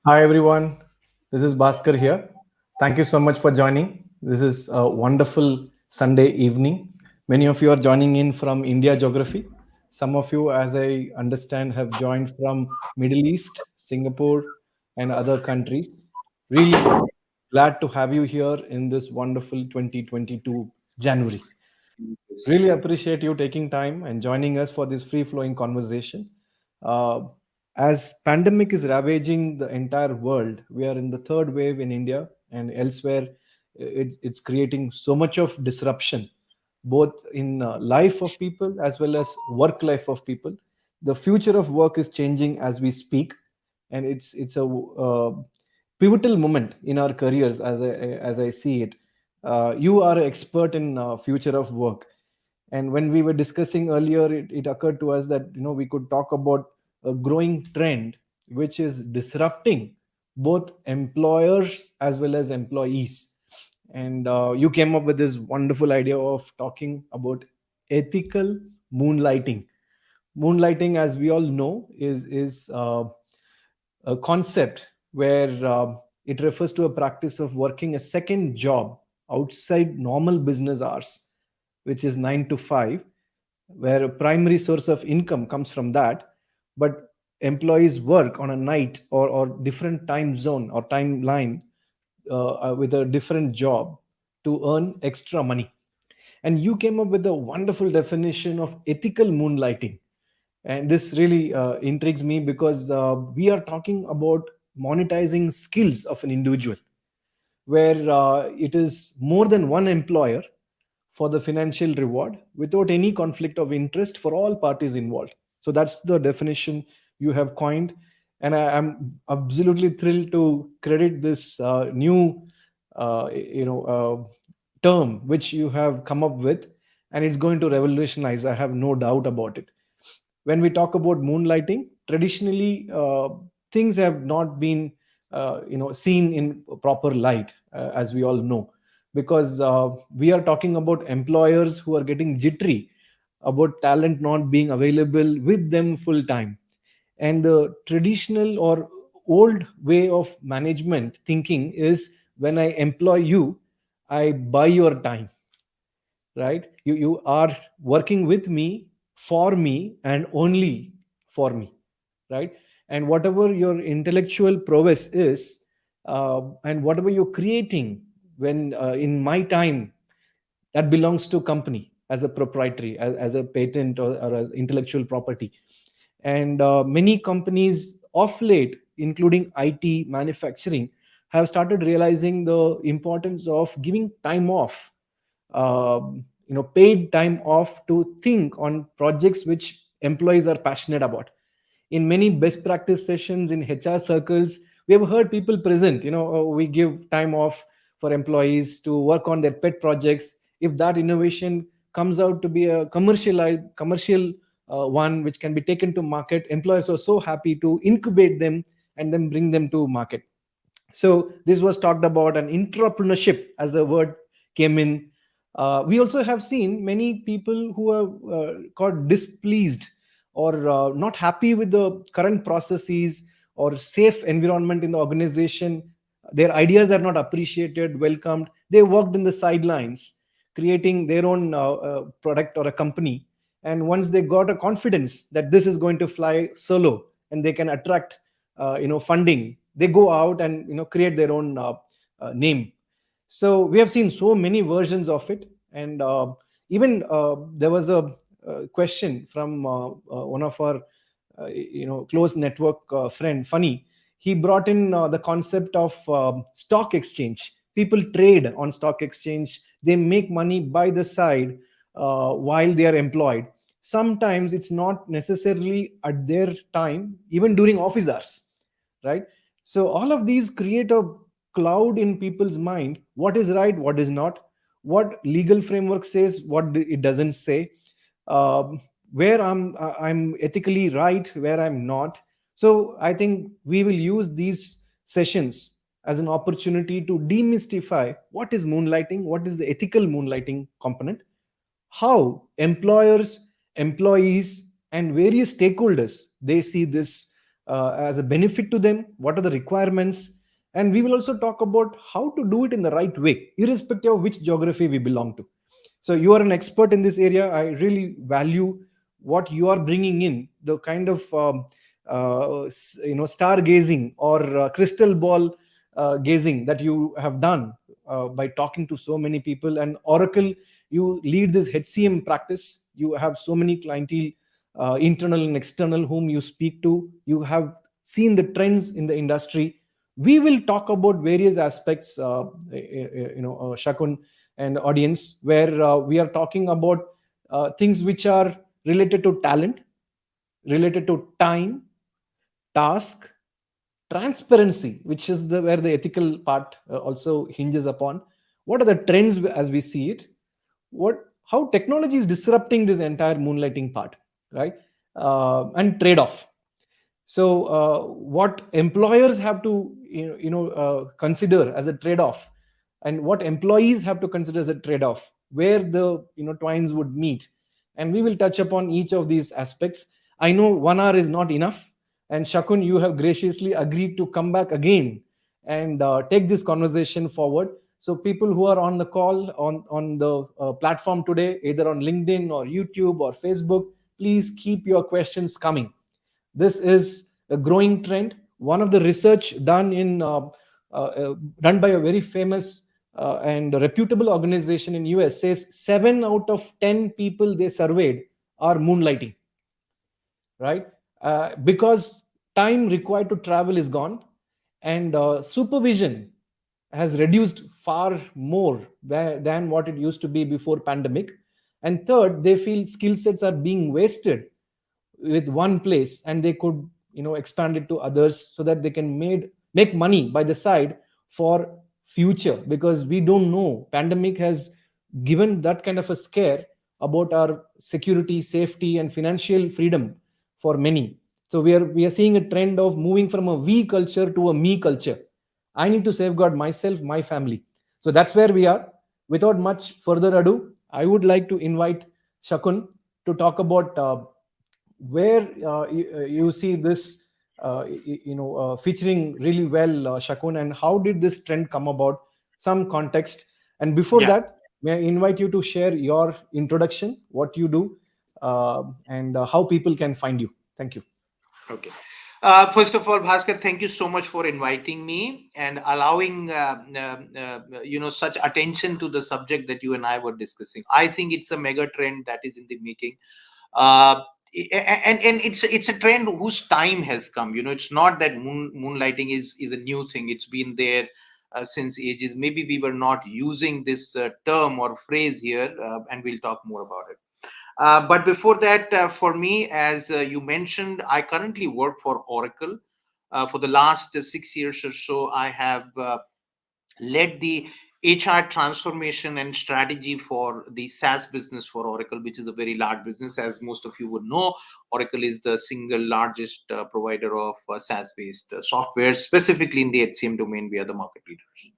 Hi everyone, this is Bhaskar here. Thank you so much for joining. This is a wonderful Sunday evening. Many of you are joining in from India geography. Some of you, as I understand, have joined from Middle East, Singapore, and other countries. Really glad to have you here in this wonderful 2022 January. Really appreciate you taking time and joining us for this free flowing conversation. Uh, as pandemic is ravaging the entire world, we are in the third wave in India and elsewhere. It's creating so much of disruption, both in life of people as well as work life of people. The future of work is changing as we speak, and it's a pivotal moment in our careers as I see it. You are an expert in future of work, and when we were discussing earlier, it occurred to us that we could talk about a growing trend which is disrupting both employers as well as employees. And you came up with this wonderful idea of talking about ethical moonlighting. Moonlighting, as we all know, is a concept where it refers to a practice of working a second job outside normal business hours, which is 9 to 5, where a primary source of income comes from that, but employees work on a night or different time zone or timeline with a different job to earn extra money. And you came up with a wonderful definition of ethical moonlighting, and this really intrigues me because we are talking about monetizing skills of an individual, where it is more than one employer for the financial reward without any conflict of interest for all parties involved. So that's the definition you have coined, and I am absolutely thrilled to credit this new term which you have come up with, and it's going to revolutionize, I have no doubt about it. When we talk about moonlighting, traditionally things have not been seen in proper light, as we all know, because we are talking about employers who are getting jittery about talent not being available with them full time. And the traditional or old way of management thinking is, when I employ you, I buy your time, right? You are working with me, for me, and only for me, right? And whatever your intellectual prowess is, and whatever you're creating when in my time, that belongs to company as a proprietary, as a patent, or as intellectual property. And many companies of late, including IT, manufacturing, have started realizing the importance of giving time off, paid time off, to think on projects which employees are passionate about. In many best practice sessions in HR circles, we have heard people present, we give time off for employees to work on their pet projects. If that innovation comes out to be a commercial one which can be taken to market, employers are so happy to incubate them and then bring them to market. So this was talked about, and entrepreneurship as a word came in. We also have seen many people who are got displeased or not happy with the current processes or safe environment in the organization. Their ideas are not appreciated, welcomed. They worked in the sidelines, creating their own product or a company. And once they got a confidence that this is going to fly solo and they can attract funding, they go out and create their own name. So we have seen so many versions of it. And even there was a question from one of our close network friend, Funny. He brought in the concept of stock exchange. People trade on stock exchange, they make money by the side while they are employed. Sometimes it's not necessarily at their time, even during office hours, right? So all of these create a cloud in people's mind: what is right, what is not, what legal framework says, what it doesn't say, where I'm ethically right, where I'm not. So I think we will use these sessions as an opportunity to demystify what is moonlighting, what is the ethical moonlighting component, how employers, employees, and various stakeholders, they see this as a benefit to them, what are the requirements, and we will also talk about how to do it in the right way, irrespective of which geography we belong to. So you are an expert in this area. I really value what you are bringing in, the kind of stargazing or crystal ball gazing that you have done by talking to so many people. And Oracle, you lead this HCM practice. You have so many clientele, internal and external, whom you speak to. You have seen the trends in the industry. We will talk about various aspects, Shakun and audience, where we are talking about things which are related to talent, related to time, task, transparency, which is where the ethical part also hinges upon. What are the trends as we see it? How technology is disrupting this entire moonlighting part, right? And trade off. So what employers have to consider as a trade off, and what employees have to consider as a trade off, where the twines would meet. And we will touch upon each of these aspects. I know 1 hour is not enough, and Shakun, you have graciously agreed to come back again and take this conversation forward. So people who are on the call, on the platform today, either on LinkedIn or YouTube or Facebook, please keep your questions coming. This is a growing trend. One of the research done by a very famous and reputable organization in US says 7 out of 10 people they surveyed are moonlighting, right? Because time required to travel is gone, and supervision has reduced far more than what it used to be before pandemic. And third, they feel skill sets are being wasted with one place, and they could expand it to others, so that they can make money by the side for future. Because we don't know, pandemic has given that kind of a scare about our security, safety, and financial freedom for many. So we are seeing a trend of moving from a we culture to a me culture. I need to safeguard myself, my family. So that's where we are. Without much further ado, I would like to invite Shakun to talk about where you see this featuring really well, Shakun, and how did this trend come about, some context. And before Yeah. that, may I invite you to share your introduction, what you do, and how people can find you. Thank you. Okay. First of all, Bhaskar, thank you so much for inviting me and allowing such attention to the subject that you and I were discussing. I think it's a mega trend that is in the making, uh, and it's a trend whose time has come. It's not that moonlighting is a new thing. It's been there since ages. Maybe we were not using this term or phrase here, and we'll talk more about it. But before that, for me, as you mentioned, I currently work for Oracle. For the last 6 years or so, I have led the HR transformation and strategy for the SaaS business for Oracle, which is a very large business. As most of you would know, Oracle is the single largest provider of SaaS-based software, specifically in the HCM domain. We are the market leaders.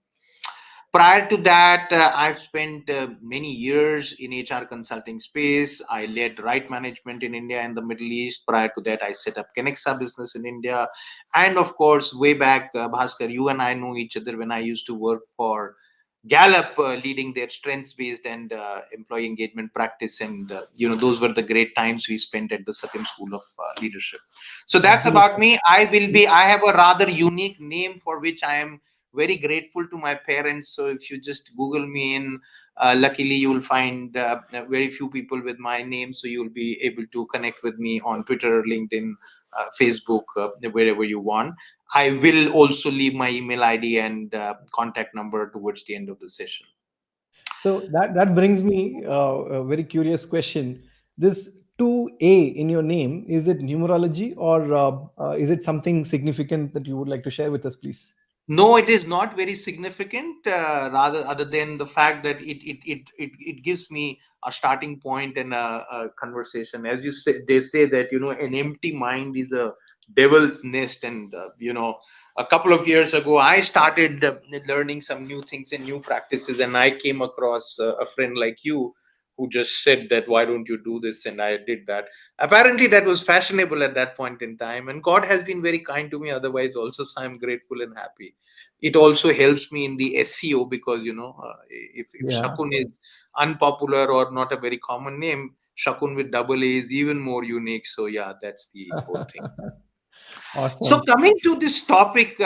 Prior to that, I've spent many years in HR consulting space. I led right management in India and the Middle East. Prior to that, I set up Kenexa business in India. And of course, way back, Bhaskar, you and I know each other when I used to work for Gallup, leading their strengths-based and employee engagement practice. And, those were the great times we spent at the Satyam School of Leadership. So that's about Absolutely. me. I have a rather unique name for which I am very grateful to my parents. So if you just Google me in, luckily you will find very few people with my name. So you'll be able to connect with me on Twitter, LinkedIn, Facebook, wherever you want. I will also leave my email ID and contact number towards the end of the session. So that brings me a very curious question. This 2A in your name, is it numerology, or is it something significant that you would like to share with us, please? No, it is not very significant. Rather, other than the fact that it gives me a starting point and a conversation. As you say, they say that an empty mind is a devil's nest, and a couple of years ago, I started learning some new things and new practices, and I came across a friend like you who just said that, why don't you do this, and I did that. Apparently that was fashionable at that point in time, and God has been very kind to me otherwise also, so I'm grateful and happy. It also helps me in the SEO, because if Yeah. Shakun is unpopular or not a very common name, Shakun with double A is even more unique. So yeah, that's the whole thing. So Awesome. coming to this topic,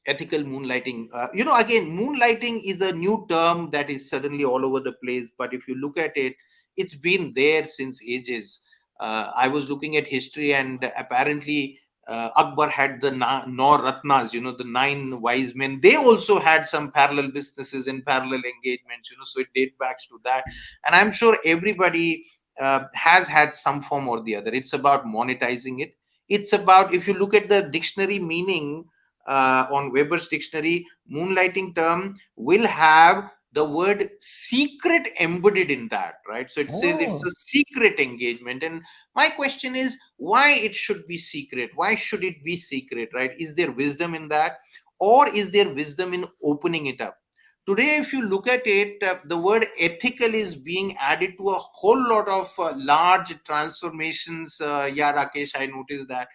ethical moonlighting, again, moonlighting is a new term that is suddenly all over the place. But if you look at it, it's been there since ages. I was looking at history, and apparently Akbar had the Nor Ratnas, the nine wise men. They also had some parallel businesses and parallel engagements, so it dates back to that. And I'm sure everybody has had some form or the other. It's about monetizing it. It's about, if you look at the dictionary meaning on Weber's dictionary, moonlighting term will have the word secret embedded in that, right? So it says it's Oh. a secret engagement. And my question is, why it should be secret? Why should it be secret, right? Is there wisdom in that? Or is there wisdom in opening it up? Today, if you look at it, the word ethical is being added to a whole lot of large transformations. Yeah, Rakesh, I noticed that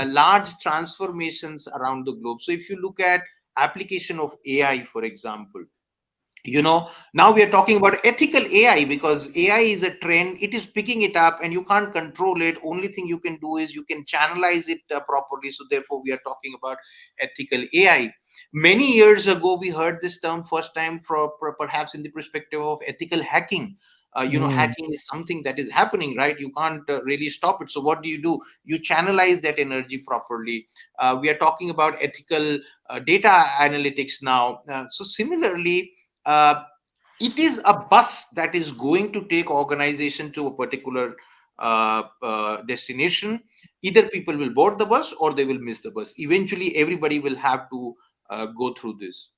large transformations around the globe. So if you look at application of AI, for example, now we are talking about ethical AI, because AI is a trend. It is picking it up and you can't control it. Only thing you can do is you can channelize it properly. So therefore we are talking about ethical AI. Many years ago we heard this term first time perhaps in the perspective of ethical hacking. Mm. Hacking is something that is happening, right? You can't really stop it. So what do? You channelize that energy properly. We are talking about ethical data analytics now. So similarly, uh, it is a bus that is going to take organization to a particular destination. Either people will board the bus or they will miss the bus. Eventually everybody will have to go through this.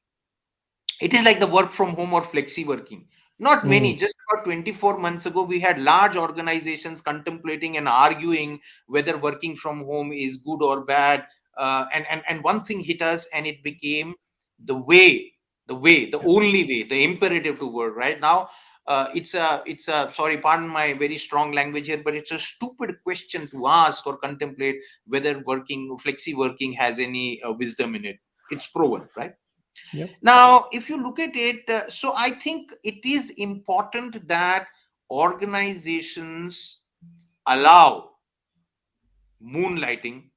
It is like the work from home or flexi working. Not many, Mm. just about 24 months ago, we had large organizations contemplating and arguing whether working from home is good or bad. And one thing hit us, and it became the way, the Yeah. only way, the imperative to work. Right now, it's a sorry, pardon my very strong language here, but it's a stupid question to ask or contemplate whether working flexi working has any wisdom in it. It's proven, right? Yep. Now, if you look at it, so I think it is important that organizations allow moonlighting,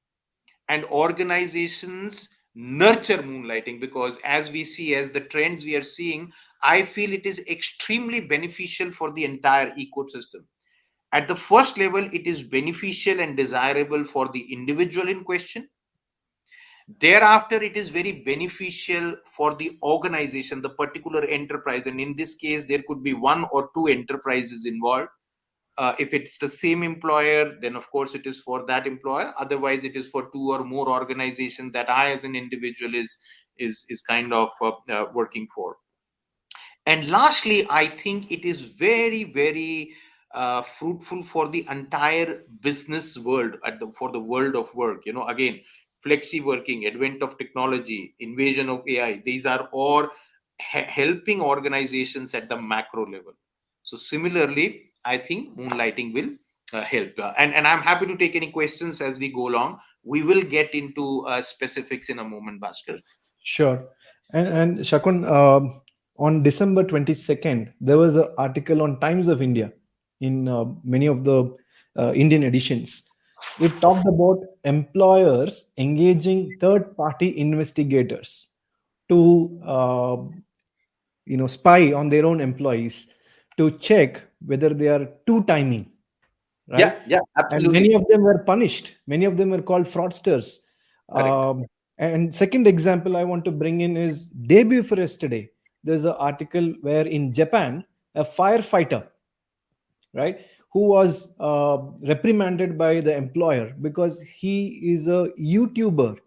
and organizations nurture moonlighting, because as we see, as the trends we are seeing, I feel it is extremely beneficial for the entire ecosystem. At the first level, it is beneficial and desirable for the individual in question. Thereafter, it is very beneficial for the organization, the particular enterprise. And in this case, there could be one or two enterprises involved. If it's the same employer, then of course it is for that employer. Otherwise, it is for two or more organizations that I, as an individual, is kind of working for. And lastly, I think it is very, very fruitful for the entire business world, for the world of work. Again, flexi working, advent of technology, invasion of AI, these are all helping organizations at the macro level. So similarly, I think moonlighting will help. And I'm happy to take any questions as we go along. We will get into specifics in a moment, Bhaskar. Sure. And Shakun, on December 22nd, there was an article on Times of India in many of the Indian editions. It talked about employers engaging third-party investigators to spy on their own employees to check whether they are two timing, right? Yeah, yeah, And many absolutely. of them were punished. Many of them were called fraudsters. Correct. And second example I want to bring in is day before yesterday. There's an article where in Japan, a firefighter, right, who was reprimanded by the employer because he is a YouTuber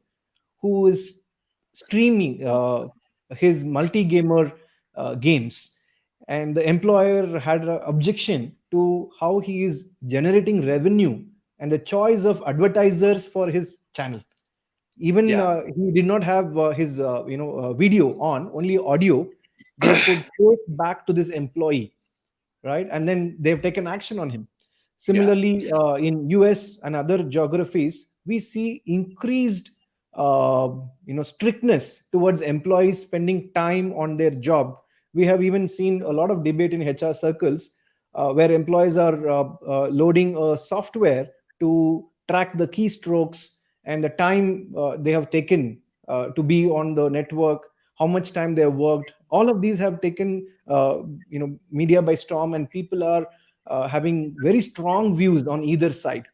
who is streaming his multi-gamer games, and the employer had an objection to how he is generating revenue and the choice of advertisers for his channel. Even Yeah. he did not have his video on, only audio. They could trace back to this employee right? And then they've taken action on him. Yeah. Similarly, in US and other geographies, we see increased uh, strictness towards employees spending time on their job. We have even seen a lot of debate in HR circles where employees are loading a software to track the keystrokes and the time they have taken to be on the network, how much time they have worked. All of these have taken media by storm, and people are having very strong views on either side.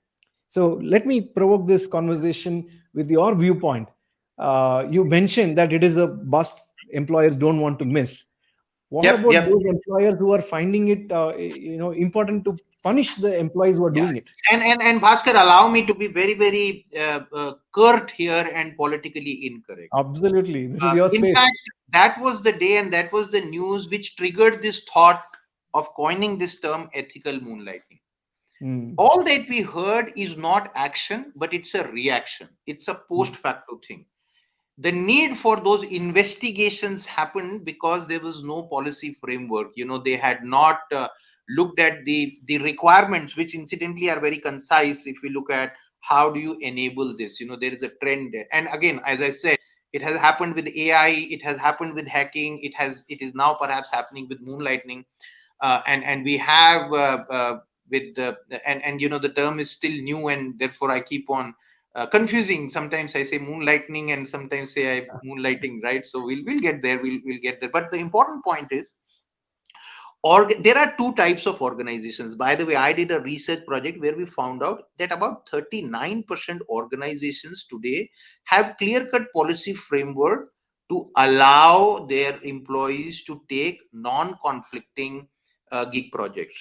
So let me provoke this conversation with your viewpoint. You mentioned that it is a bust employers don't want to miss. What Yep. about Yep. those employers who are finding it important to punish the employees who are Yeah. doing it? And Bhaskar, allow me to be very, very curt here and politically incorrect. Absolutely, this is your In fact, space. that was the day and that was the news which triggered this thought of coining this term ethical moonlighting. Mm, All that we heard is not action, but it's a reaction. It's a post mm, facto thing. The need for those investigations happened because there was no policy framework. They had not looked at the requirements, which incidentally are very concise. If we look at how do you enable this, there is a trend there. And again, as I said, it has happened with AI, it has happened with hacking, it is now perhaps happening with moonlighting. And we have with the and the term is still new, and therefore I keep on confusing. Sometimes I say moonlighting and sometimes say I moonlighting, right? So we'll get there. We'll get there. But the important point is, there are two types of organizations. By the way, I did a research project where we found out that about 39% organizations today have clear-cut policy framework to allow their employees to take non-conflicting gig projects,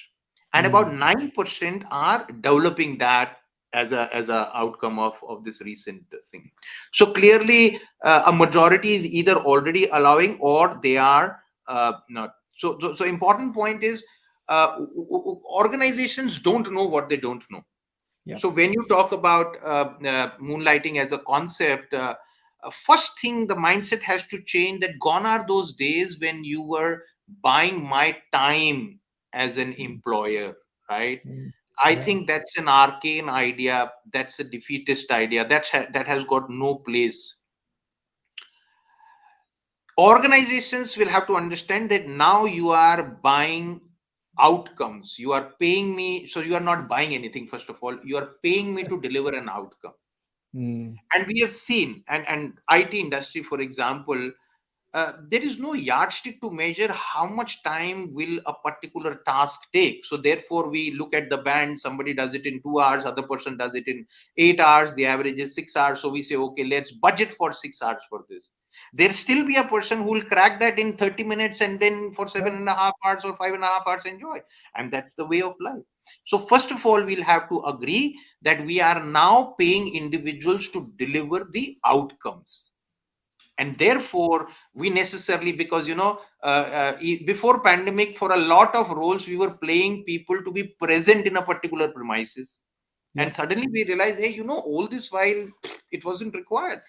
and about mm, 9% are developing that as a outcome of this recent thing. So clearly, a majority is either already allowing or they are not. So important point is, organizations don't know what they don't know. yeah. So when you talk about moonlighting as a concept, first thing the mindset has to change, that gone are those days when you were buying my time as an Mm, employer, right? mm, I yeah. think that's an arcane idea. That's a defeatist idea. That has got no place. Organizations will have to understand that now you are buying outcomes. You are paying me, so you are not buying anything. First of all, you are paying me to deliver an outcome. Mm, And we have seen, and IT industry, for example, there is no yardstick to measure how much time will a particular task take. So therefore we look at the band. Somebody does it in 2 hours, other person does it in 8 hours, the average is 6 hours. So we say, okay, let's budget for 6 hours for this. There still be a person who will crack that in 30 minutes, and then for yeah. 7.5 hours or 5.5 hours enjoy. And that's the way of life. So first of all, we'll have to agree that we are now paying individuals to deliver the outcomes. And therefore we necessarily, because before pandemic, for a lot of roles we were paying people to be present in a particular premises, Yeah. and suddenly we realize, hey, all this while it wasn't required.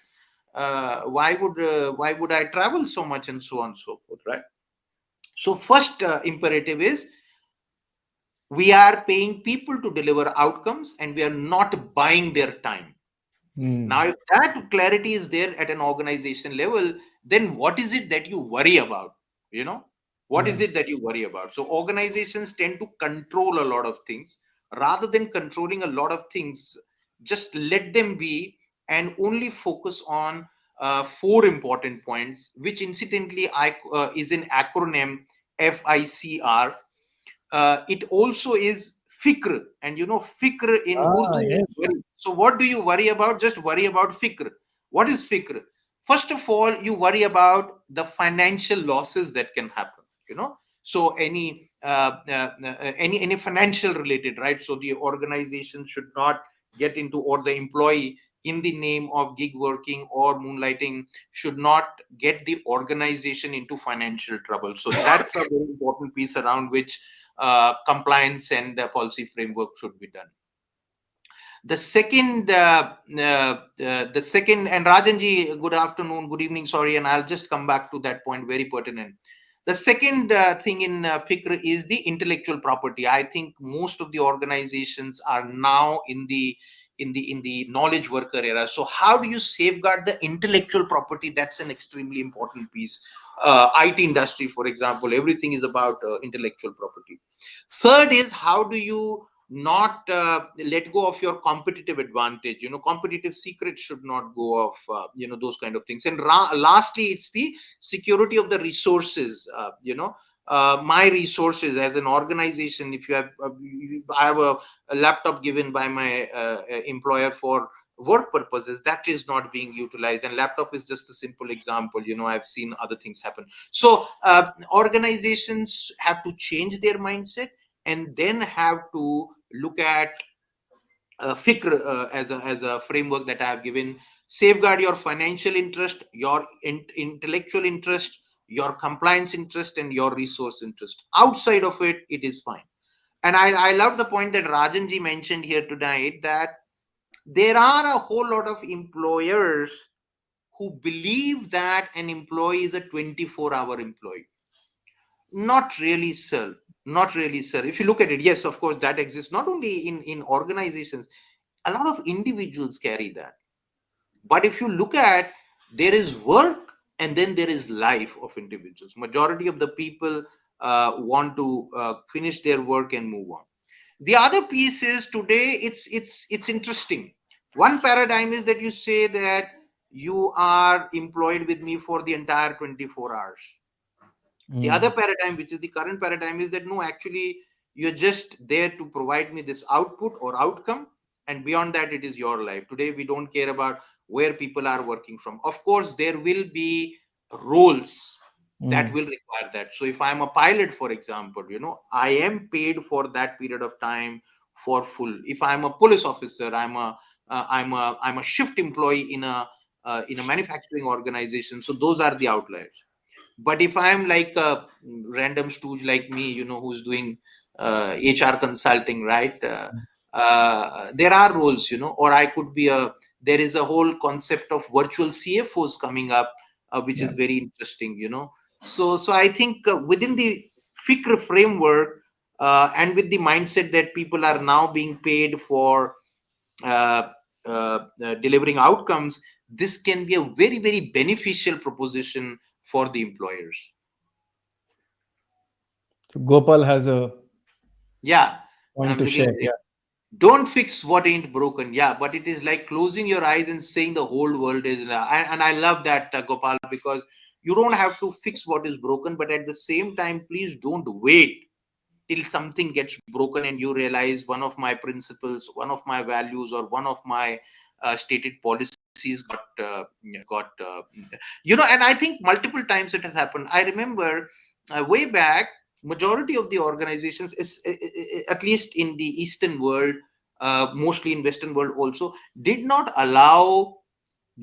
Why would I travel so much, and so on and so forth, right? So first imperative is, we are paying people to deliver outcomes and we are not buying their time. Now, Mm, if that clarity is there at an organization level, then what is it that you worry about? You know, what yeah. is it that you worry about? So, organizations tend to control a lot of things. Rather than controlling a lot of things, just let them be and only focus on four important points, which incidentally is an acronym FICR. It also is fikr, and fikr in Urdu Ah, means yes. worry. So what do you worry about? Just worry about fikr. What is fikr? First of all, you worry about the financial losses that can happen. So any financial related, right? So the organization should not get into, or the employee, in the name of gig working or moonlighting, should not get the organization into financial trouble. So that's a very important piece around which compliance and policy framework should be done. The second, and Rajanji, good afternoon, good evening, sorry, and I'll just come back to that point, very pertinent. The second thing in FICR is the intellectual property. I think most of the organizations are now in the knowledge worker era. So how do you safeguard the intellectual property? That's an extremely important piece. IT industry, for example, everything is about intellectual property. Third is, how do you not let go of your competitive advantage? Competitive secrets should not go off, those kind of things. And lastly, it's the security of the resources. My resources as an organization, if you have I have a laptop given by my employer for work purposes, that is not being utilized, and laptop is just a simple example. I've seen other things happen. So organizations have to change their mindset, and then have to look at FICR as a framework that I have given. Safeguard your financial interest, your intellectual interest, your compliance interest, and your resource interest. Outside of it, it is fine. And I love the point that Rajanji mentioned here tonight, that there are a whole lot of employers who believe that an employee is a 24-hour employee. Not really, sir. Not really, sir. If you look at it, yes, of course, that exists not only in organizations. A lot of individuals carry that. But if you look at, there is work and then there is life of individuals. Majority of the people want to finish their work and move on. The other piece is, today it's interesting. One paradigm is that you say that you are employed with me for the entire 24 hours. The other paradigm, which is the current paradigm, is that no, actually, you're just there to provide me this output or outcome, and beyond that, it is your life. Today, we don't care about where people are working from. Of course, there will be roles that will require that. So if I'm a pilot, for example, I am paid for that period of time for full. If I'm a police officer, I'm a shift employee in a manufacturing organization. So those are the outliers. But if I'm like a random stooge like me, who's doing HR consulting, right? There are roles, or I could be there is a whole concept of virtual CFOs coming up, which is very interesting. So I think within the FICR framework, and with the mindset that people are now being paid for uh, delivering outcomes, this can be a very, very beneficial proposition for the employers. So Gopal has a Yeah, point I'm to looking share. at it. Don't fix what ain't broken. Yeah, but it is like closing your eyes and saying the whole world is. And I love that, Gopal, because you don't have to fix what is broken, but at the same time, please don't wait till something gets broken and you realize one of my principles, one of my values, or one of my stated policies got and I think multiple times it has happened. I remember way back, majority of the organizations is, at least in the Eastern world, mostly in Western world also, did not allow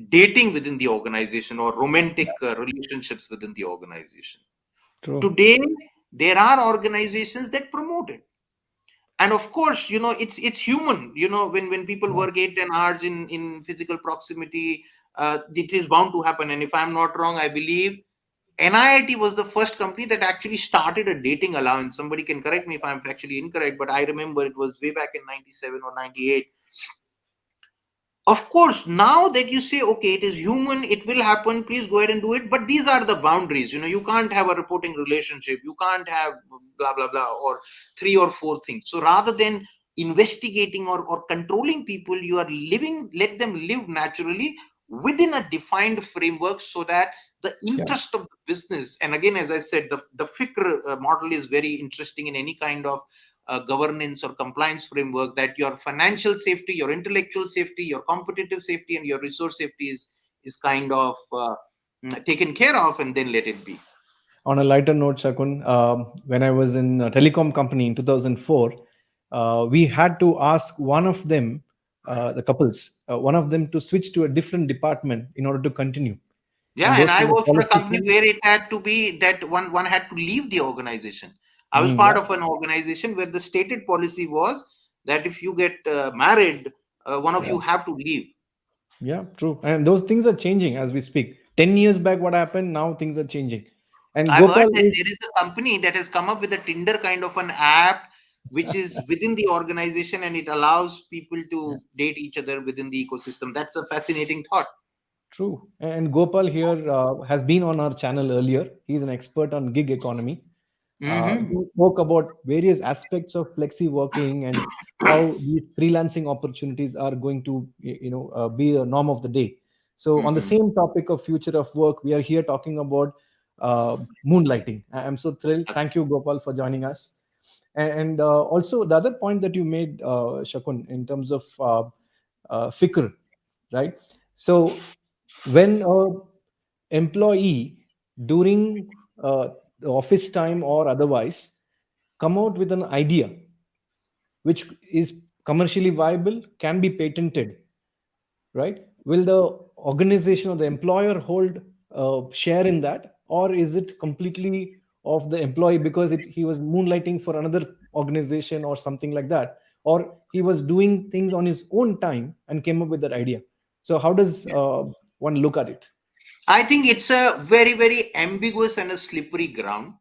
dating within the organization or romantic relationships within the organization. True. Today, there are organizations that promote it. And of course, it's human. When people work 8-10 hours in physical proximity, it is bound to happen. And if I'm not wrong, I believe NIIT was the first company that actually started a dating allowance. Somebody can correct me if I'm actually incorrect, but I remember it was way back in 97 or 98. Of course, now that you say, okay, it is human, it will happen, please go ahead and do it. But these are the boundaries. You can't have a reporting relationship. You can't have blah, blah, blah, or 3 or 4 things. So rather than investigating or controlling people, you are let them live naturally within a defined framework, so that the interest of the business, and again, as I said, the FICR model is very interesting in any kind of governance or compliance framework, that your financial safety, your intellectual safety, your competitive safety, and your resource safety is kind of taken care of, and then let it be. On a lighter note, Shakun, when I was in a telecom company in 2004, we had to ask one of them, the couples, one of them to switch to a different department in order to continue. Yeah, And and those I kind of worked for a policies company where it had to be that one had to leave the organization. I was yeah, part of an organization where the stated policy was that if you get married, one of yeah, you have to leave. yeah, true. And those things are changing as we speak. 10 years back, what happened? Now things are changing. And I've heard Gopal that is there is a company that has come up with a Tinder kind of an app, which is within the organization, and it allows people yeah, to date each other within the ecosystem. That's a fascinating thought. true. And Gopal here has been on our channel earlier. He's an expert on gig economy. Hmm. We spoke about various aspects of flexi working and how these freelancing opportunities are going to, be the norm of the day. So, on the Hmm. same topic of future of work, we are here talking about moonlighting. I'm so thrilled. Thank you, Gopal, for joining us. And also, the other point that you made, Shakun, in terms of FICR, right? So, when a employee during the office time or otherwise come out with an idea which is commercially viable, can be patented, right? Will the organization or the employer hold share in that, or is it completely of the employee because he was moonlighting for another organization or something like that, or he was doing things on his own time and came up with that idea? So how does one look at it? I think it's a very, very ambiguous and a slippery ground.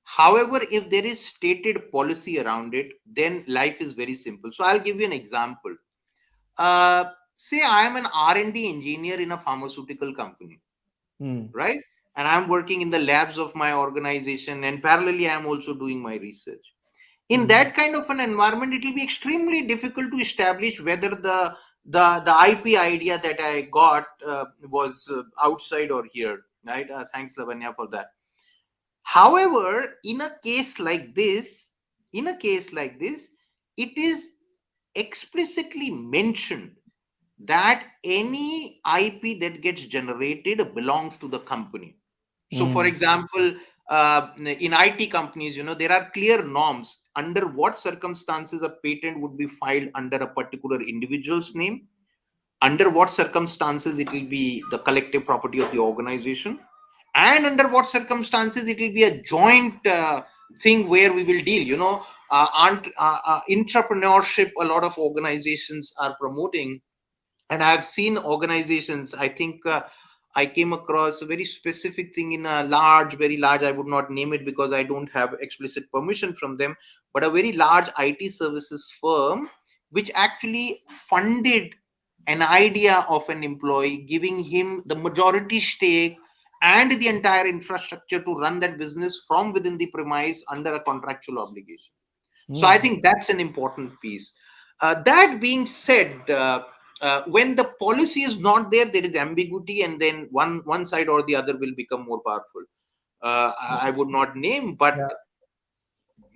However, if there is stated policy around it, then life is very simple. So I'll give you an example. Say I am an R&D engineer in a pharmaceutical company, Hmm. right? And I'm working in the labs of my organization, and parallelly, I'm also doing my research. In Hmm. that kind of an environment, it will be extremely difficult to establish whether the IP idea that I got was outside or here, right? Thanks, Lavanya, for that. However, in a case like this, it is explicitly mentioned that any IP that gets generated belongs to the company. So, for Hmm. example, in IT companies, there are clear norms under what circumstances a patent would be filed under a particular individual's name, under what circumstances it will be the collective property of the organization, and under what circumstances it will be a joint thing where we will deal. Entrepreneurship, a lot of organizations are promoting, and I've seen organizations. I think I came across a very specific thing in a large, very large, I would not name it because I don't have explicit permission from them, but a very large IT services firm which actually funded an idea of an employee, giving him the majority stake and the entire infrastructure to run that business from within the premise under a contractual obligation. So I Hmm. think that's an important piece. That being said, when the policy is not there, there is ambiguity, and then one side or the other will become more powerful. I would not name, but Yeah.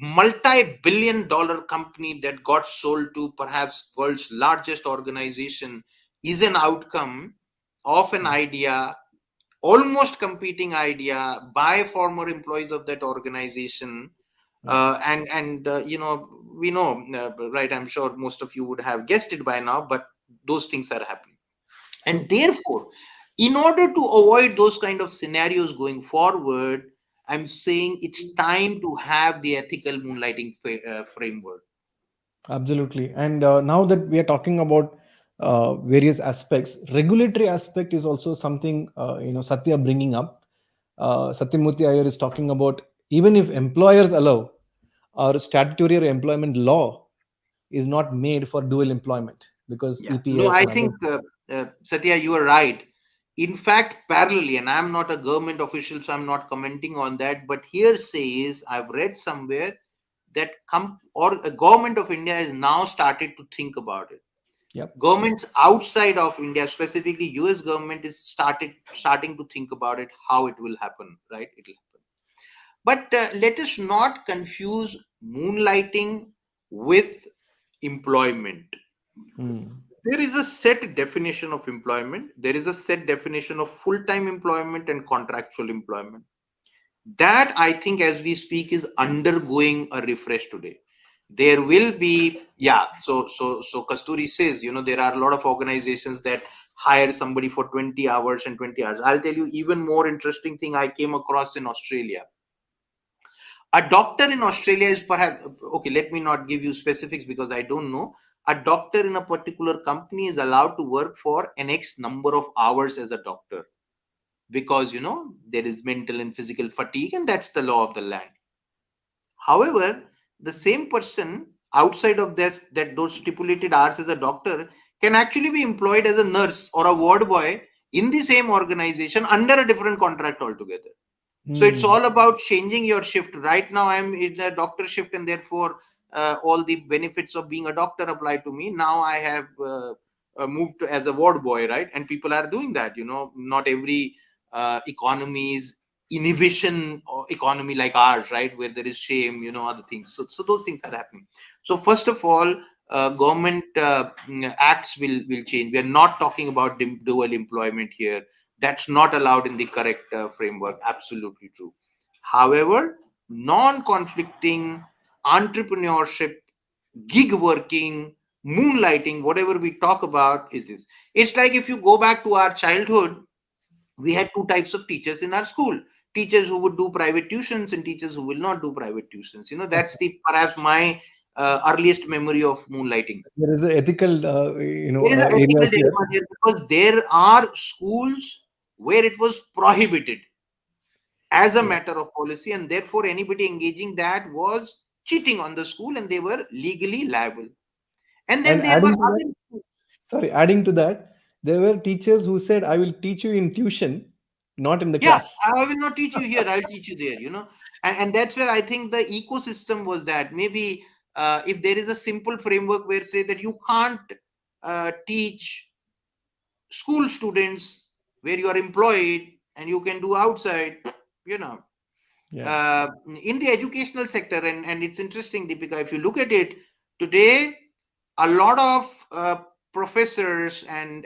multi-billion-dollar company that got sold to perhaps world's largest organization is an outcome of an idea, almost competing idea by former employees of that organization. Yeah. We know, right? I'm sure most of you would have guessed it by now, but those things are happening. And True. therefore, in order to avoid those kind of scenarios going forward, I'm saying it's time to have the ethical moonlighting framework. Absolutely. And now that we are talking about various aspects, regulatory aspect is also something Satya bringing up. Satyamurthy Iyer is talking about, even if employers allow, our statutory or employment law is not made for dual employment because Yeah. No, EPF I and other. think, Satya, you are right. In fact, parallelly, and I'm not a government official, so I'm not commenting on that, but here says, I've read somewhere that a government of India has now started to think about it. Yep. Governments outside of India, specifically US government, is starting to think about it, how it will happen, right? It will happen. But let us not confuse moonlighting with employment. Hmm. There is a set definition of employment. There is a set definition of full-time employment and contractual employment. That, I think, as we speak, is undergoing a refresh today. There will be, yeah. So Kasturi says, there are a lot of organizations that hire somebody for 20 hours and 20 hours. I'll tell you even more interesting thing I came across in Australia. A doctor in Australia is perhaps okay. Let me not give you specifics because I don't know. A doctor in a particular company is allowed to work for an X number of hours as a doctor. because there is mental and physical fatigue, and that's the law of the land. However, the same person outside of this, that those stipulated hours as a doctor, can actually be employed as a nurse or a ward boy in the same organization under a different contract altogether. So it's Hmm. all about changing your shift. Right now I'm in a doctor shift, and therefore all the benefits of being a doctor apply to me. Now I have moved as a ward boy, right? And people are doing that. Not every economy is inhibition or economy like ours, right, where there is shame, other things. So those things are happening. So first of all, government acts will change. We are not talking about dual employment here. That's not allowed in the correct framework. Absolutely true. However, non-conflicting entrepreneurship, gig working, moonlighting, whatever we talk about is this. It's like if you go back to our childhood, we had two types of teachers in our school: teachers who would do private tuitions and teachers who will not do private tuitions. That's the perhaps my earliest memory of moonlighting. There is an ethical, There is an ethical areas here. dilemma here, because there are schools where it was prohibited as a Yeah. matter of policy, and therefore anybody engaging that was cheating on the school and they were legally liable. And then And there were adding to that, other schools. sorry, adding to that, there were teachers who said, "I will teach you in tuition, not in the Yeah, class." I will not teach you here, I'll teach you there. And that's where I think the ecosystem was, that maybe if there is a simple framework where say that you can't teach school students where you are employed and you can do outside, you know Yeah. uh, in the educational sector. And it's interesting, Deepika, if you look at it today, a lot of professors and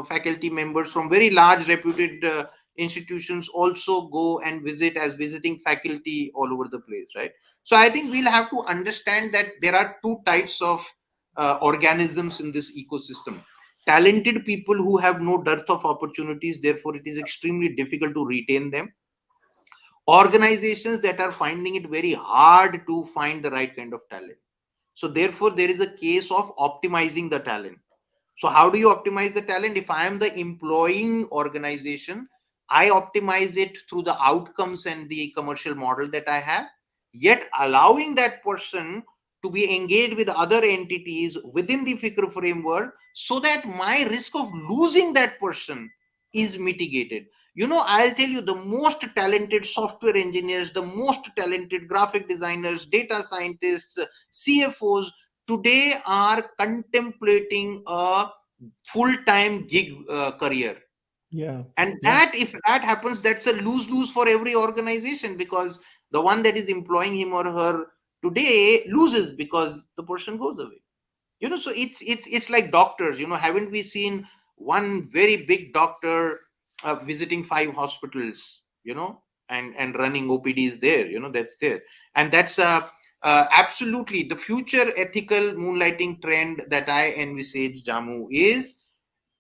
faculty members from very large reputed institutions also go and visit as visiting faculty all over the place, right? So I think we'll have to understand that there are two types of organisms in this ecosystem: talented people who have no dearth of opportunities, therefore it is extremely difficult to retain them; organizations that are finding it very hard to find the right kind of talent. So therefore there is a case of optimizing the talent. So how do you optimize the talent? If I am the employing organization, I optimize it through the outcomes and the commercial model that I have, yet allowing that person to be engaged with other entities within the FICR framework, so that my risk of losing that person is mitigated. I'll tell you, the most talented software engineers, the most talented graphic designers, data scientists, CFOs today are contemplating a full-time gig career. Yeah. And Yeah. that, if that happens, that's a lose-lose for every organization, because the one that is employing him or her today loses because the person goes away. So it's like doctors. Haven't we seen one very big doctor visiting 5 hospitals, and running OPDs there? That's there. And that's absolutely the future ethical moonlighting trend that I envisage, Jamu, is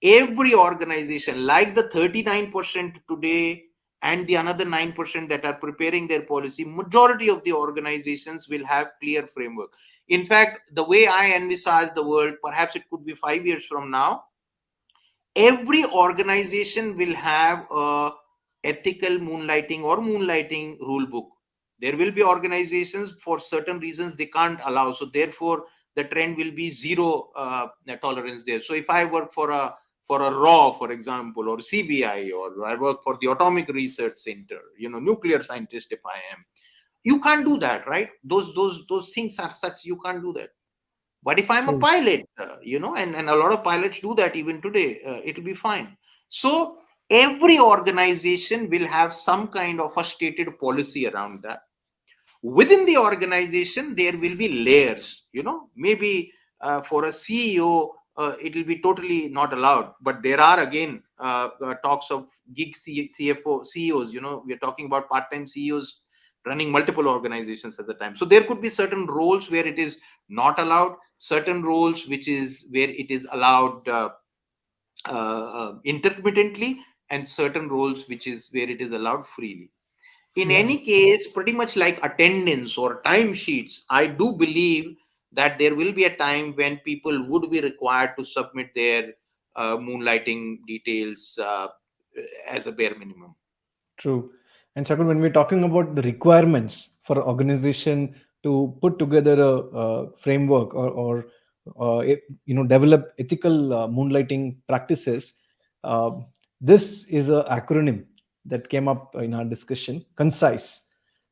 every organization, like the 39% today and the another 9% that are preparing their policy, majority of the organizations will have clear framework. In fact, the way I envisage the world, perhaps it could be 5 years from now, every organization will have a ethical moonlighting or moonlighting rule book. There will be organizations, for certain reasons they can't allow, so therefore the trend will be zero tolerance there. So if I work for a raw, for example, or CBI, or I work for the atomic research center, nuclear scientist, if I am, you can't do that, right? Those things are such, you can't do that. But if I'm a True. pilot, and a lot of pilots do that even today, it'll be fine. So every organization will have some kind of a stated policy around that. Within the organization, there will be layers. Maybe for a CEO, it will be totally not allowed. But there are again talks of gig CFO CEOs. We are talking about part-time CEOs running multiple organizations at a time. So there could be certain roles where it is not allowed, certain roles which is where it is allowed intermittently, and certain roles which is where it is allowed freely. In Yeah. any case, pretty much like attendance or timesheets, I do believe that there will be a time when people would be required to submit their moonlighting details as a bare minimum. True. And Shakun, when we're talking about the requirements for organization to put together a framework develop ethical moonlighting practices, uh, this is a acronym that came up in our discussion. Concise.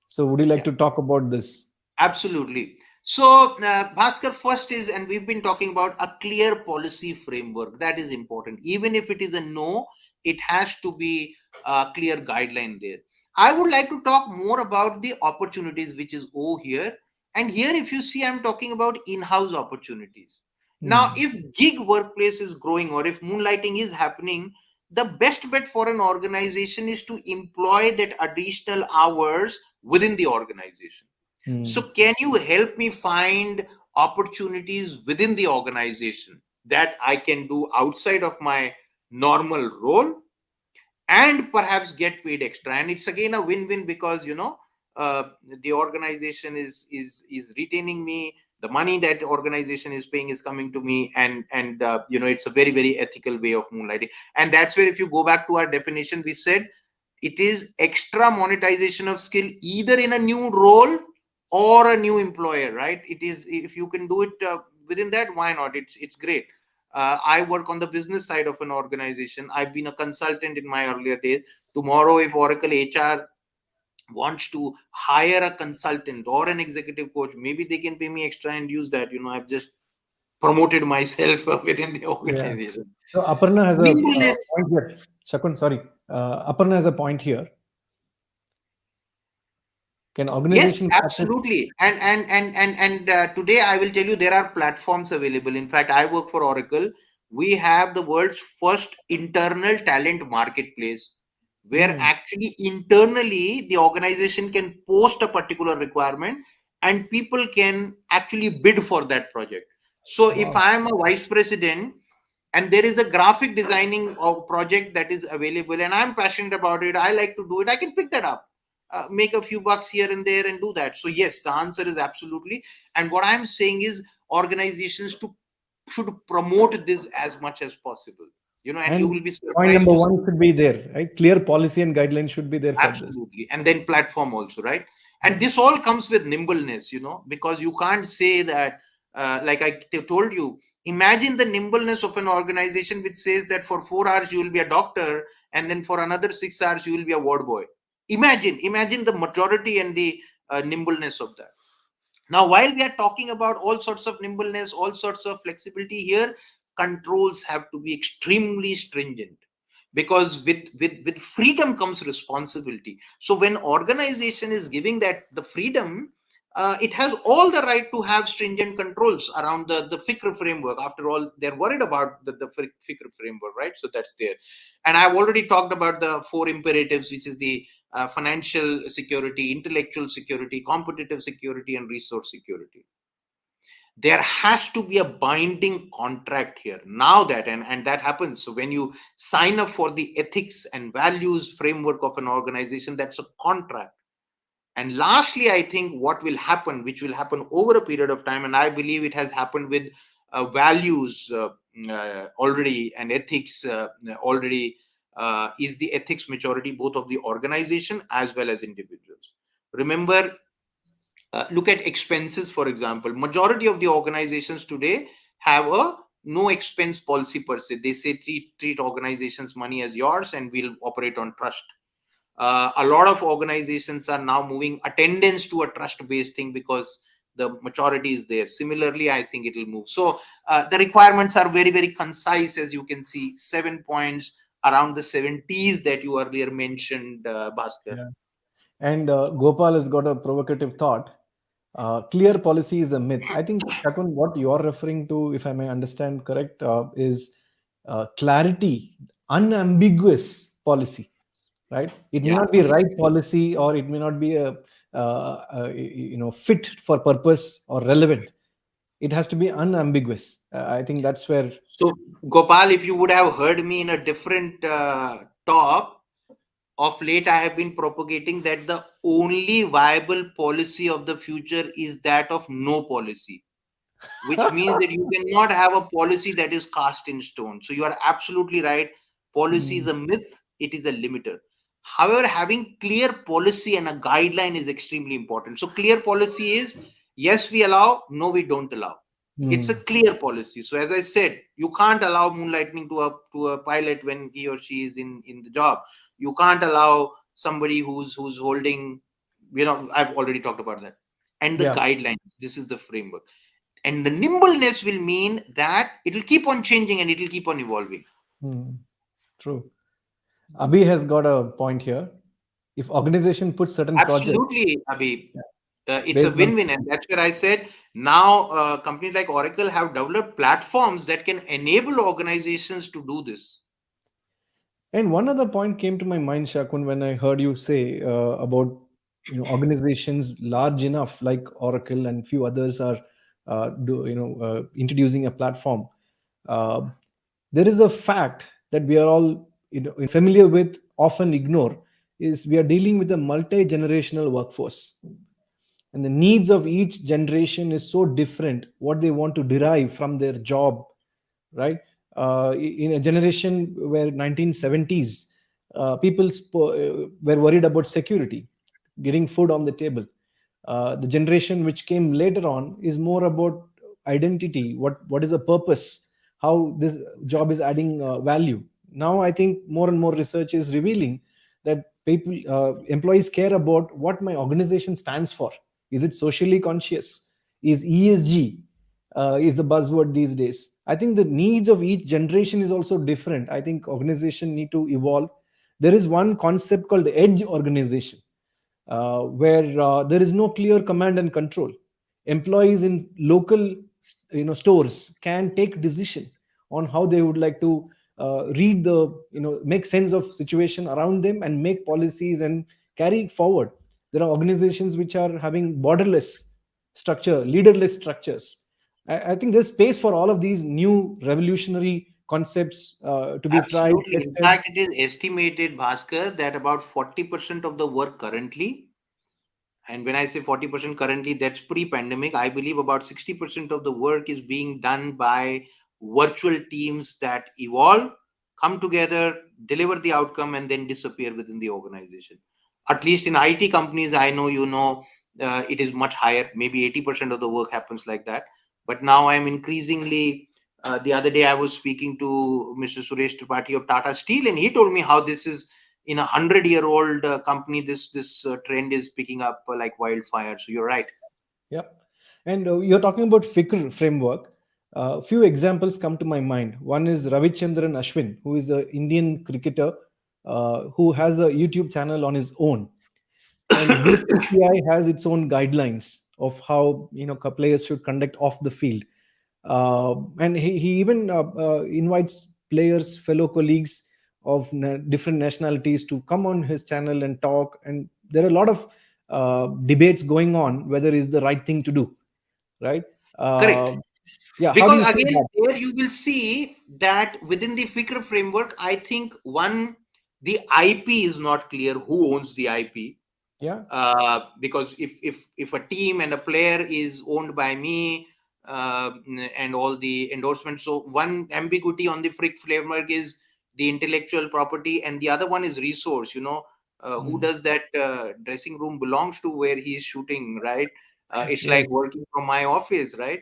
So, would you like Yeah. to talk about this? Absolutely. So, Bhaskar, first is, and we've been talking about a clear policy framework. That is important. Even if it is a no, it has to be a clear guideline there. I would like to talk more about the opportunities, which is O here. And here, if you see, I'm talking about in house opportunities. Now, Hmm. if gig workplace is growing or if moonlighting is happening, the best bet for an organization is to employ that additional hours within the organization. Hmm. So, can you help me find opportunities within the organization that I can do outside of my normal role and perhaps get paid extra? And it's again a win-win because uh, the organization is retaining me. The money that organization is paying is coming to me, and it's a very very ethical way of moonlighting. And that's where, if you go back to our definition, we said it is extra monetization of skill either in a new role or a new employer, right? It is, if you can do it within that, why not? It's great. I work on the business side of an organization. I've been a consultant in my earlier days. Tomorrow, if Oracle HR wants to hire a consultant or an executive coach, maybe they can pay me extra and use that. I've just promoted myself within the Yeah. organization. So, Aparna has a Nimbleness. point here. Shakun, sorry. Aparna has a point here. Can Yes, organization practice? absolutely. And today I will tell you there are platforms available. In fact, I work for Oracle. We have the world's first internal talent marketplace where Hmm. actually internally the organization can post a particular requirement and people can actually bid for that project. So if Wow. I am a vice president and there is a graphic designing of project that is available and I'm passionate about it, I like to do it, I can pick that up, make a few bucks here and there and do that. So yes, the answer is absolutely. And what I'm saying is organizations to should promote this as much as possible, and you And will be point surprised number to see. one should be there, right? Clear policy and guidelines should be there for this. Absolutely. And then platform also, right? And Yeah. this all comes with nimbleness, because you can't say that, like told you, imagine the nimbleness of an organization which says that for 4 hours you will be a doctor and then for another 6 hours you will be a ward boy. Imagine the maturity and the nimbleness of that. Now, while we are talking about all sorts of nimbleness, all sorts of flexibility here, controls have to be extremely stringent because with freedom comes responsibility. So when organization is giving that the freedom, it has all the right to have stringent controls around the FICR framework. After all, they're worried about the FICR framework, right? So that's there. And I've already talked about the four imperatives, which is the financial security, intellectual security, competitive security, and resource security. There has to be a binding contract here. Now that, and that happens. So when you sign up for the ethics and values framework of an organization, that's a contract. And lastly, I think what will happen, which will happen over a period of time, and I believe it has happened with values already and ethics already, is the ethics maturity both of the organization as well as individuals. Remember, look at expenses, for example. Majority of the organizations today have a no expense policy per se. They say treat organizations money as yours and we'll operate on trust. A lot of organizations are now moving attendance to a trust based thing because the maturity is there. Similarly, I think it will move. So the requirements are very very concise, as you can see, 7 points around the 70s that you earlier mentioned, Bhaskar. Yeah. And Gopal has got a provocative thought. Clear policy is a myth. I think, Shakun, what you're referring to, if I may understand correct, is clarity, unambiguous policy, right? It may Yeah. not be right policy, or it may not be fit for purpose or relevant. It has to be unambiguous. I think that's where. So, Gopal, if you would have heard me in a different talk, of late I have been propagating that the only viable policy of the future is that of no policy, which means that you cannot have a policy that is cast in stone. So, you are absolutely right. Policy is Mm, a myth. it is a limiter. However, having clear policy and a guideline is extremely important. So clear policy is, yes, we allow, no, we don't allow. It's a Hmm. clear policy. So as I said, you can't allow moonlighting to a pilot when he or she is in the job. You can't allow somebody who's holding, I've already talked about that. And the Yeah. guidelines, this is the framework. And the nimbleness will mean that it'll keep on changing and it'll keep on evolving. Hmm. True. Abhi has got a point here. If organization puts certain projects Absolutely, Abhi. It's a based on, win-win, and that's where I said now companies like Oracle have developed platforms that can enable organizations to do this. and one other point came to my mind, Shakun, when I heard you say about organizations large enough like Oracle and few others are introducing a platform. Uh, there is a fact that we are all familiar with, often ignore, is we are dealing with a multi-generational workforce, and the needs of each generation is so different what they want to derive from their job, right? In a generation where 1970s people were worried about security, getting food on the table. The generation which came later on is more about identity, what is the purpose, how this job is adding value. Now I think more and more research is revealing that people employees care about what my organization stands for. Is it socially conscious? Is ESG is the buzzword these days? I think the needs of each generation is also different. I think organization need to evolve. There is one concept called edge organization, where there is no clear command and control. Employees in local stores can take decision on how they would like to read the make sense of situation around them and make policies and carry forward. There are organizations which are having borderless structure, leaderless structures. I think there's space for all of these new revolutionary concepts to be tried, Absolutely. In tested. fact, it is estimated, Bhaskar, that about 40% of the work currently, and when I say 40% currently, that's pre-pandemic. I believe about 60% of the work is being done by virtual teams that evolve, come together, deliver the outcome, and then disappear within the organization. At least in IT companies, I know it is much higher. Maybe 80% of the work happens like that. But now I'm increasingly. The other day, I was speaking to Mr. Suresh Tripathi of Tata Steel, and he told me how this is in 100-year-old company, this trend is picking up like wildfire. So you're right. Yeah. And you're talking about FICR framework. Few examples come to my mind. One is Ravichandran Ashwin, who is an Indian cricketer who has a YouTube channel on his own. And BCCI has its own guidelines of how players should conduct off the field. And he even invites players, fellow colleagues of different nationalities to come on his channel and talk. And there are a lot of debates going on whether it's the right thing to do, right? Correct. uh, yeah, how do Because you see again, that? there you will see that within the FICR framework, I think one, the IP is not clear who owns the IP. Yeah. Because if a team and a player is owned by me, and all the endorsements, so one ambiguity on the frick framework is the intellectual property, and the other one is resource. Who Mm. does that dressing room belongs to where he is shooting, right? It's like Yes. working from my office, right?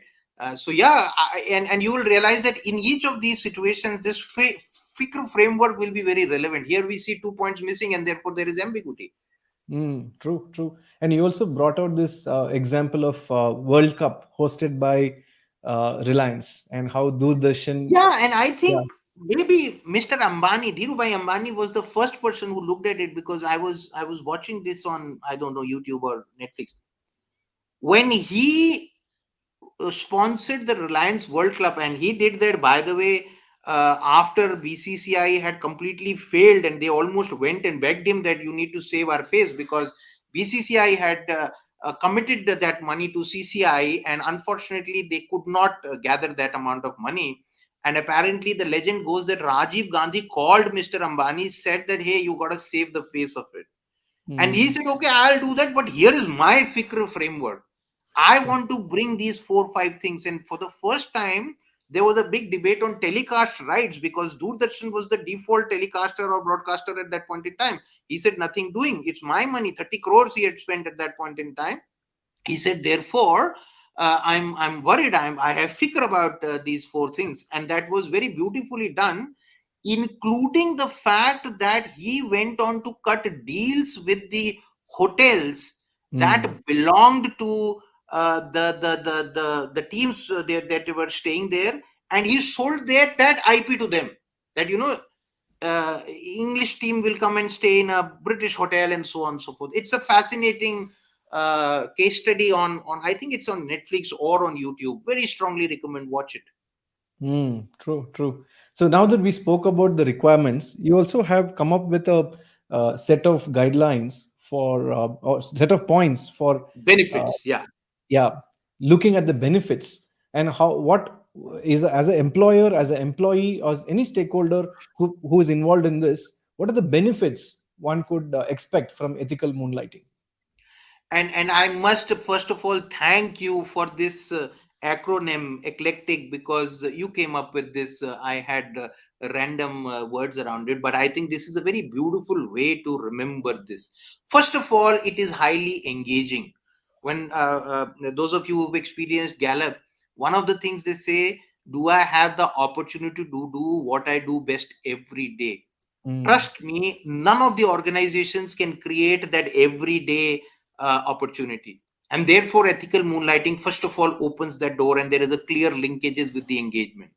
So yeah, and you will realize that in each of these situations, this FICR framework will be very relevant. Here we see 2 points missing, and therefore there is ambiguity. True, true. And you also brought out this example of World Cup hosted by Reliance and how Doordarshan. Yeah, and I Yeah, think maybe Mr. Ambani, Dhirubhai Ambani, was the first person who looked at it, because I was watching this on, I don't know, YouTube or Netflix, when he sponsored the Reliance World Cup, and he did that, by the way, after BCCI had completely failed, and they almost went and begged him that you need to save our face, because BCCI had committed that money to CCI, and unfortunately they could not gather that amount of money. And apparently the legend goes that Rajiv Gandhi called Mr. Ambani, said that, hey, you got to save the face of it. And he mm, said, okay, I'll do that, but here is my FICR framework. I want to bring these 4 5 things. And for the first time, There was a big debate on telecast rights because Doordarshan was the default telecaster or broadcaster at that point in time. He said, nothing doing. It's my money. 30 crores he had spent at that point in time. He said, therefore, I'm worried. I have FICR about these four things. And that was very beautifully done, including the fact that he went on to cut deals with the hotels that Mm. belonged to the teams that were staying there, and he sold that IP to them. That English team will come and stay in a British hotel and so on and so forth. It's a fascinating case study on I think it's on Netflix or on YouTube. Very strongly recommend watch it. True, true. So now that we spoke about the requirements, you also have come up with a set of guidelines for or set of points for uh, Benefits, yeah. yeah, looking at the benefits and how what is as an employer, as an employee, or as any stakeholder who is involved in this. What are the benefits one could expect from ethical moonlighting? And I must first of all thank you for this acronym eclectic, because you came up with this. I had random words around it, but I think this is a very beautiful way to remember this. First of all, it is highly engaging. When those of you who've experienced Gallup, one of the things they say, do I have the opportunity to do what I do best every day? Mm, Trust me, none of the organizations can create that everyday opportunity. And therefore, ethical moonlighting, first of all, opens that door, and there is a clear linkages with the engagement.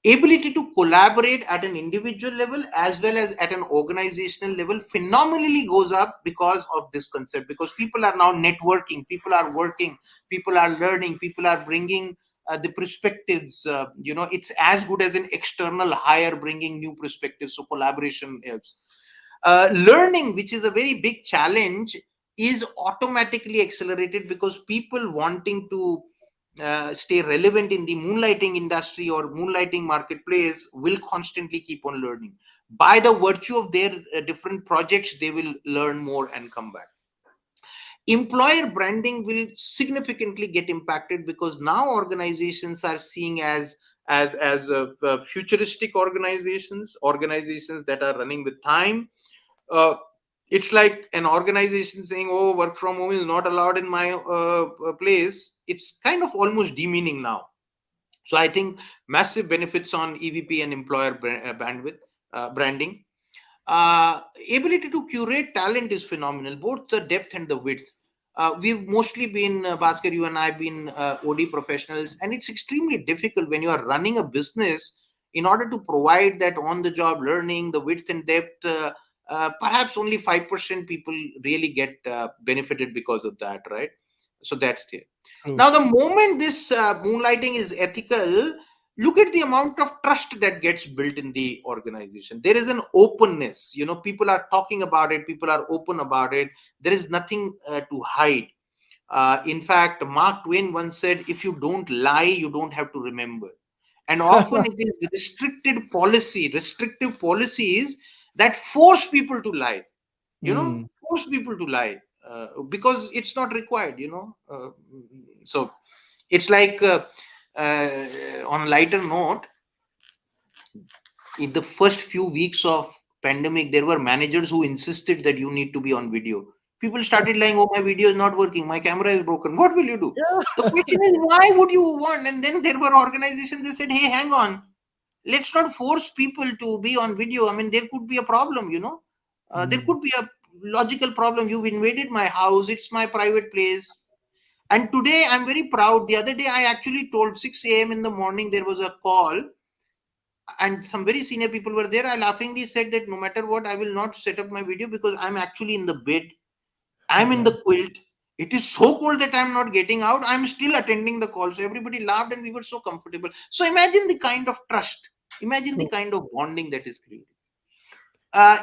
Ability to collaborate at an individual level as well as at an organizational level phenomenally goes up because of this concept, because people are now networking, people are working, people are learning, people are bringing the perspectives. It's as good as an external hire bringing new perspectives, so collaboration helps. Learning, which is a very big challenge, is automatically accelerated because people wanting to stay relevant in the moonlighting industry or moonlighting marketplace will constantly keep on learning. By the virtue of their different projects, they will learn more and come back. Employer branding will significantly get impacted because now organizations are seeing as futuristic organizations that are running with time. uh, it's like an organization saying, oh, work from home is not allowed in my place. It's kind of almost demeaning now. So I think massive benefits on EVP and employer bandwidth branding. Ability to curate talent is phenomenal, both the depth and the width. We've mostly been, Bhaskar, you and I have been OD professionals, and it's extremely difficult when you are running a business in order to provide that on the job learning, the width and depth. Perhaps only 5% people really get benefited because of that, right? So that's it. true. Now, the moment this moonlighting is ethical, look at the amount of trust that gets built in the organization. There is an openness. People are talking about it, people are open about it. There is nothing to hide. In fact, Mark Twain once said, if you don't lie, you don't have to remember. And often it is restrictive policies that force people to lie, Mm. force people to lie, because it's not required. So it's like, uh, on a lighter note, in the first few weeks of pandemic, there were managers who insisted that you need to be on video. People started lying, oh, my video is not working, my camera is broken, what will you do? The question is, why would you want? And then there were organizations that said, hey, hang on, let's not force people to be on video. I mean, there could be a problem. There Mm. could be a logical problem. You've invaded my house, it's my private place. And today I'm very proud. The other day I actually told, 6 a.m. in the morning there was a call, and some very senior people were there. I laughingly said that no matter what, I will not set up my video because I'm actually in the bed, I'm in Yeah. the quilt. It is so cold that I'm not getting out, I'm still attending the call. So everybody laughed and we were so comfortable. So imagine the kind of trust, imagine the True. kind of bonding that is created.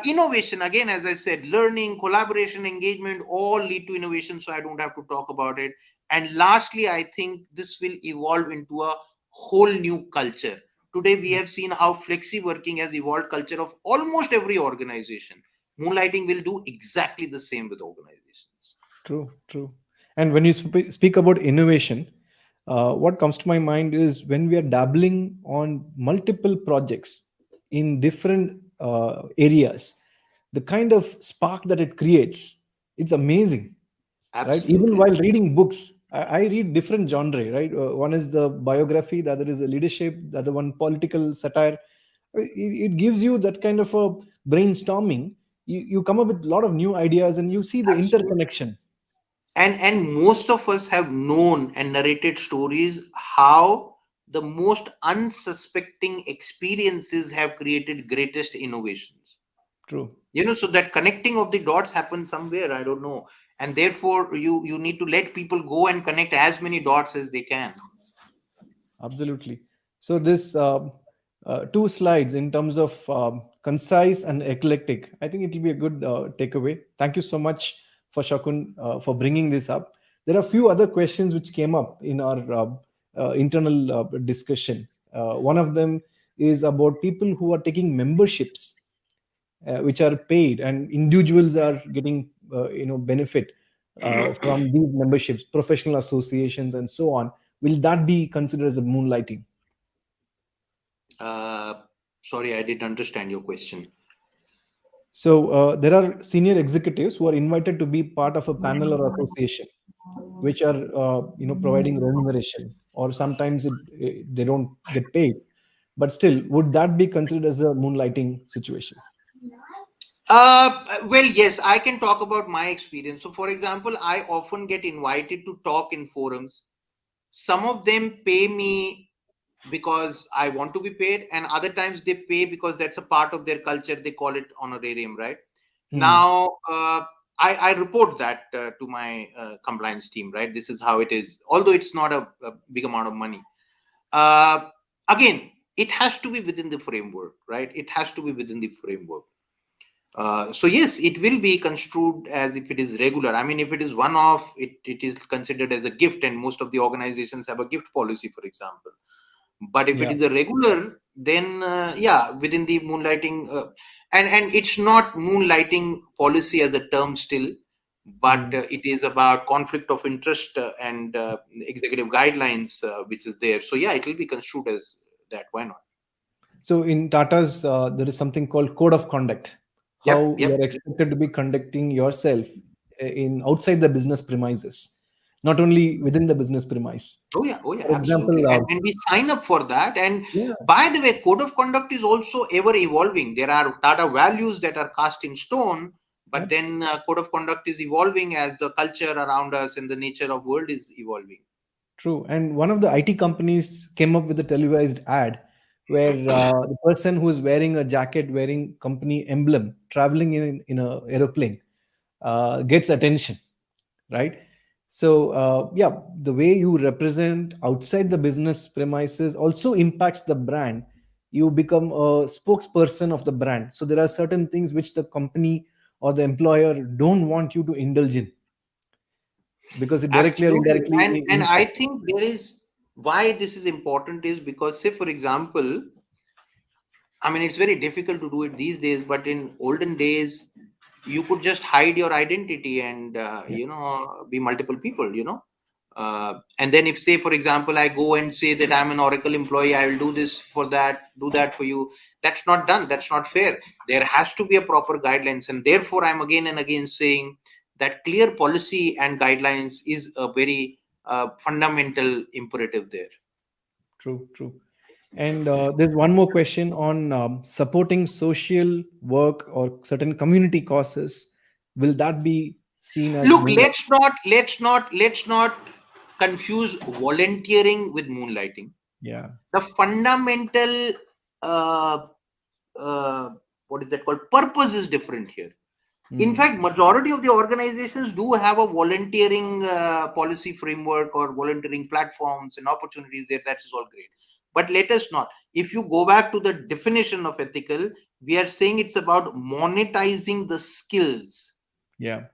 Innovation, again, as I said, learning, collaboration, engagement, all lead to innovation, so I don't have to talk about it. And lastly, I think this will evolve into a whole new culture. Today we Mm. have seen how flexi working has evolved culture of almost every organization. Moonlighting will do exactly the same with organizations. True, true. And when you speak about innovation, what comes to my mind is when we are dabbling on multiple projects in different areas, the kind of spark that it creates, it's amazing, right? Even Absolutely. while reading books, I read different genre, right? One is the biography, the other is the leadership, the other one political satire. It gives you that kind of a brainstorming. You come up with a lot of new ideas and you see the Absolutely. interconnection. And most of us have known and narrated stories how the most unsuspecting experiences have created greatest innovations. True. So that connecting of the dots happens somewhere, I don't know. And therefore you need to let people go and connect as many dots as they can. Absolutely. So this two slides in terms of concise and eclectic, I think it will be a good takeaway. Thank you so much for Shakun for bringing this up. There are a few other questions which came up in our internal discussion. One of them is about people who are taking memberships, which are paid, and individuals are getting benefit from these memberships, professional associations, and so on. Will that be considered as a moonlighting? uh, Sorry, I didn't understand your question. So there are senior executives who are invited to be part of a panel or association, which are providing remuneration, or sometimes they don't get paid. But still, would that be considered as a moonlighting situation? Well, yes, I can talk about my experience. So, for example, I often get invited to talk in forums. Some of them pay me because I want to be paid, and other times they pay because that's a part of their culture. They call it honorarium, right? Hmm. Now, I report that to my compliance team, right? This is how it is, although it's not a big amount of money. Uh, Again, it has to be within the framework, right? It has to be within the framework. So yes, it will be construed as if it is regular. I mean, if it is one off, it is considered as a gift, and most of the organizations have a gift policy, for example. But if it Yeah. is a regular, then yeah, within the moonlighting, and it's not moonlighting policy as a term still, but Hmm. it is about conflict of interest and executive guidelines, which is there. So yeah, it will be construed as that. Why not? So in Tata's, there is something called code of conduct. Yep, How you yep. are expected to be conducting yourself in outside the business premises, not only within the business premise. Oh yeah, For example, absolutely. And we sign up for that. And yeah, by the way, code of conduct is also ever evolving. There are Tata values that are cast in stone, but yeah, then code of conduct is evolving as the culture around us and the nature of world is evolving. true. And one of the IT companies came up with a televised ad where the person who is wearing a jacket, wearing company emblem, traveling in a aeroplane, gets attention, right? So yeah, the way you represent outside the business premises also impacts the brand. You become a spokesperson of the brand, so there are certain things which the company or the employer don't want you to indulge in, because it directly or Absolutely. indirectly And I impacts. think there is why this is important is because, say, for example, I mean, it's very difficult to do it these days, but in olden days, you could just hide your identity and Yeah, be multiple people. And then if, say, for example, I go and say that I'm an Oracle employee, I will do this for that, do that for you. That's not done. That's not fair. There has to be a proper guidelines, and therefore, I'm again and again saying that clear policy and guidelines is a very fundamental imperative there. true, true. And there's one more question on supporting social work or certain community causes. Will that be seen as Look, moonlight? let's not confuse volunteering with moonlighting. Yeah. The fundamental uh, uh, what is that called, purpose is different here. In Hmm. fact, majority of the organizations do have a volunteering policy framework or volunteering platforms and opportunities there. That is all great, but let us not, if you go back to the definition of ethical, we are saying it's about monetizing the skills. Yeah.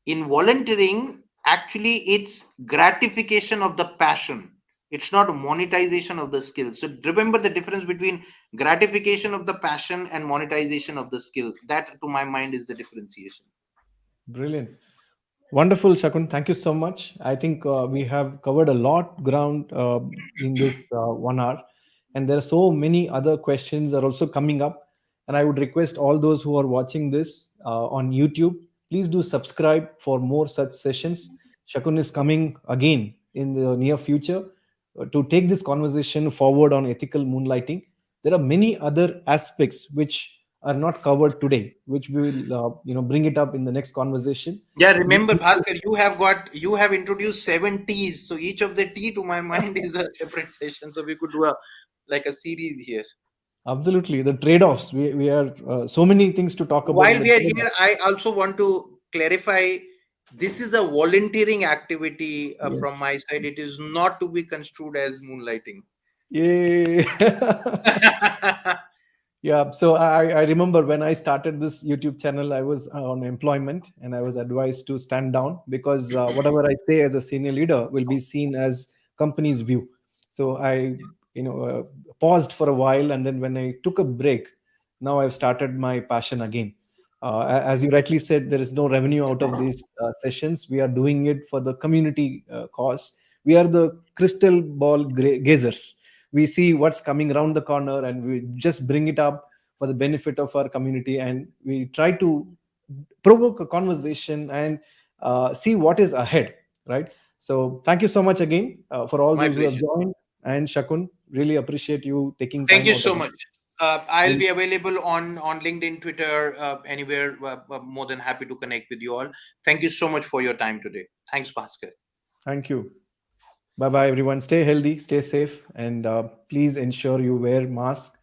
In volunteering, actually it's gratification of the passion, it's not monetization of the skill. So remember the difference between gratification of the passion and monetization of the skill. That to my mind is the differentiation. Brilliant. Wonderful, Shakun. Thank you so much. I think we have covered a lot ground in this 1 hour, and there are so many other questions are also coming up. And I would request all those who are watching this on YouTube, please do subscribe for more such sessions. Shakun is coming again in the near future to take this conversation forward on ethical moonlighting. There are many other aspects which are not covered today, which we will bring it up in the next conversation. Yeah, remember, Bhaskar, you have introduced 7 T's. So each of the T to my mind is a separate session. So we could do a like a series here. Absolutely, the trade-offs. We are so many things to talk about. While The we are trade-offs. here, I also want to clarify this is a volunteering activity from Yes. my side. It is not to be construed as moonlighting. Yay. Yeah, so I remember when I started this YouTube channel, I was on employment and I was advised to stand down because whatever I say as a senior leader will be seen as company's view. So I, paused for a while, and then when I took a break, now I've started my passion again. As you rightly said, there is no revenue out of these sessions. We are doing it for the community cause. We are the crystal ball gazers. We see what's coming around the corner and we just bring it up for the benefit of our community, and we try to provoke a conversation and see what is ahead, right? So thank you so much again for all My those who have pleasure. joined. And Shakun, really appreciate you taking Thank time you out of so it. much. I'll Really, be available on LinkedIn, Twitter, anywhere. More than happy to connect with you all. Thank you so much for your time today. Thanks, Bhaskar. thank you. Bye bye, everyone. Stay healthy, stay safe, and please ensure you wear mask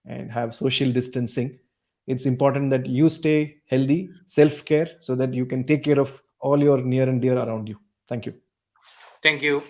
and have social distancing. It's important that you stay healthy, self care, so that you can take care of all your near and dear around you. Thank you. Thank you.